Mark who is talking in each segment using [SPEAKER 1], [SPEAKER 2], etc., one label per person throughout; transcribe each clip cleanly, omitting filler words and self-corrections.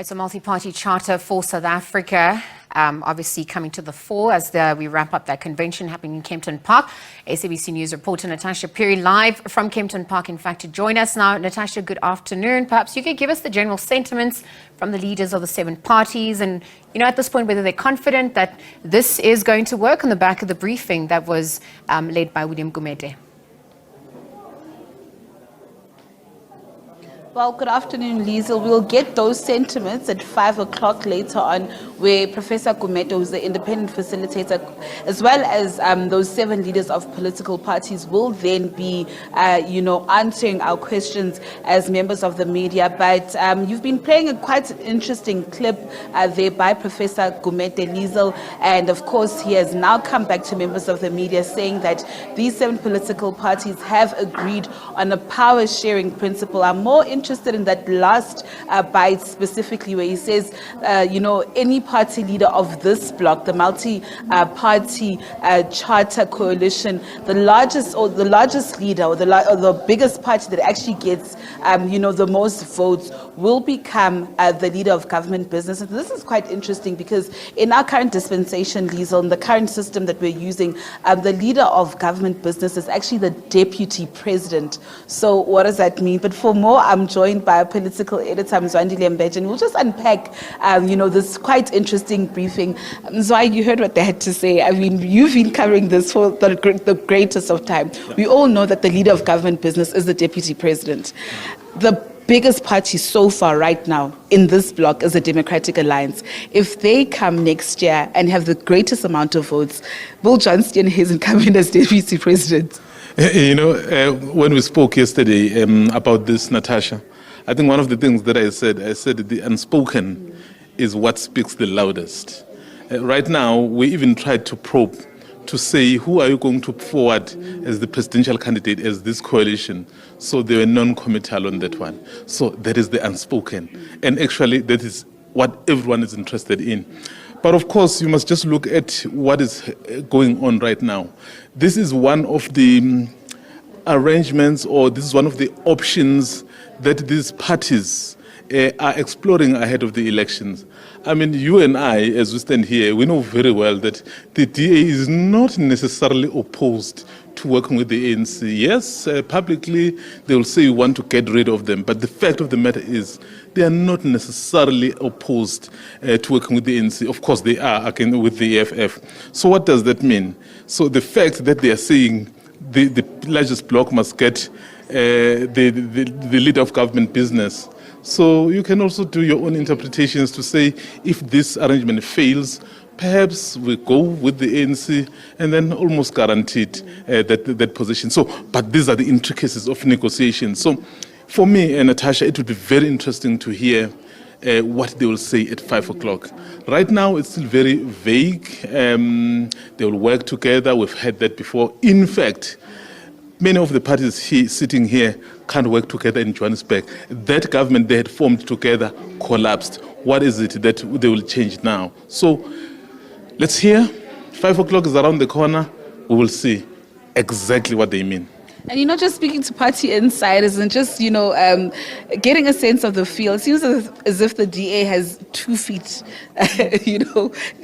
[SPEAKER 1] It's a multi-party charter for South Africa, obviously coming to the fore as we wrap up that convention happening in Kempton Park. SABC News reporter Natasha Phiri live from Kempton Park, in fact, to join us now. Natasha, good afternoon. Perhaps you could give us the general sentiments from the leaders of the 7 parties and, at this point, whether they're confident that this is going to work on the back of the briefing that was led by William Gumede.
[SPEAKER 2] Well, good afternoon, Liesl. We'll get those sentiments at 5 o'clock later on, where Professor Gumede, who's the independent facilitator, as well as those 7 leaders of political parties, will then be, answering our questions as members of the media. But you've been playing a quite interesting clip there by Professor Gumede, Liesl, and of course he has now come back to members of the media saying that these 7 political parties have agreed on a power-sharing principle. I'm more interested in that last bite specifically, where he says, any party leader of this bloc, the multi-party charter coalition, the largest leader or the biggest party that actually gets, the most votes will become the leader of government business. And this is quite interesting because in our current dispensation, Liesl, in the current system that we're using, the leader of government business is actually the deputy president. So what does that mean? But for more, I'm joined by a political editor, Mzwandile Mbeje, and we'll just unpack, this quite interesting briefing. Mzwa, you heard what they had to say. I mean, you've been covering this for the greatest of time. We all know that the leader of government business is the deputy president. The biggest party so far right now in this bloc is the Democratic Alliance. If they come next year and have the greatest amount of votes, will John Steenhuisen come in as deputy president?
[SPEAKER 3] When we spoke yesterday about this, Natasha, I think one of the things that I said the unspoken is what speaks the loudest. Right now, we even tried to probe to say, who are you going to forward as the presidential candidate, as this coalition? So they were non-committal on that one. So that is the unspoken. And actually, that is what everyone is interested in. But of course, you must just look at what is going on right now. This is one of the arrangements, or this is one of the options that these parties are exploring ahead of the elections. I mean, you and I, as we stand here, we know very well that the DA is not necessarily opposed to working with the ANC. Yes, publicly they will say you want to get rid of them, but the fact of the matter is they are not necessarily opposed to working with the ANC. Of course, they are again with the EFF. So what does that mean? So the fact that they are saying the largest bloc must get the leader of government business. So you can also do your own interpretations to say, if this arrangement fails, perhaps we go with the ANC and then almost guaranteed that position. So, but these are the intricacies of negotiations. So for me and Natasha, it would be very interesting to hear what they will say at 5 o'clock. Right now, it's still very vague. They will work together. We've heard that before. In fact, many of the parties sitting here can't work together in Johannesburg. That government they had formed together collapsed. What is it that they will change now? So let's hear. 5 o'clock is around the corner. We will see exactly what they mean.
[SPEAKER 2] And you're not just speaking to party insiders and just, getting a sense of the feel. It seems as if the DA has 2 feet.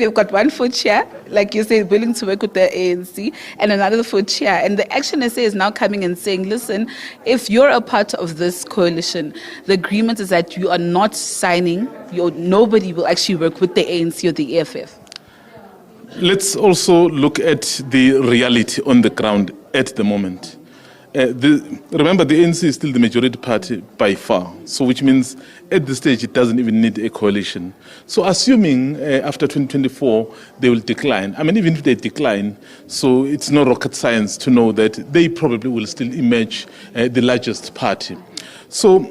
[SPEAKER 2] They've got 1 foot here, like you say, willing to work with the ANC, and another foot here. And the Action SA is now coming and saying, listen, if you're a part of this coalition, the agreement is that you are not signing, nobody will actually work with the ANC or the EFF.
[SPEAKER 3] Let's also look at the reality on the ground at the moment. Remember, the ANC is still the majority party by far, so which means at this stage it doesn't even need a coalition. So assuming after 2024 they will decline, I mean, even if they decline, so it's no rocket science to know that they probably will still emerge the largest party. So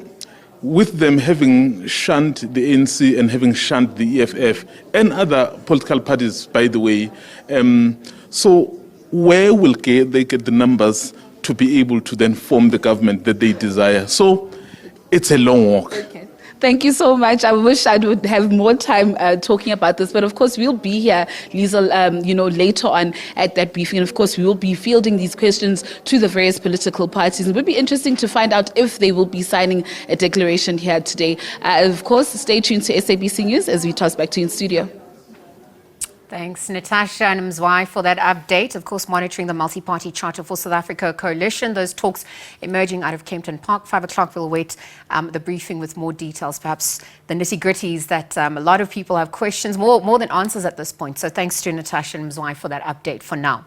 [SPEAKER 3] with them having shunned the ANC and having shunned the EFF and other political parties, by the way, so where will they get the numbers to be able to then form the government that they desire? So it's a long walk.
[SPEAKER 2] Okay. Thank you so much. I wish I would have more time talking about this, but of course we'll be here, Liesel, later on at that briefing, and of course we will be fielding these questions to the various political parties. It would be interesting to find out if they will be signing a declaration here today. Of course, stay tuned to SABC News as we toss back to you in studio.
[SPEAKER 1] Thanks, Natasha and Mzwai, for that update. Of course, monitoring the multi-party Charter for South Africa coalition, those talks emerging out of Kempton Park. 5 o'clock, we'll await the briefing with more details, perhaps the nitty-gritties that a lot of people have questions, more than answers at this point. So thanks to Natasha and Mzwai for that update for now.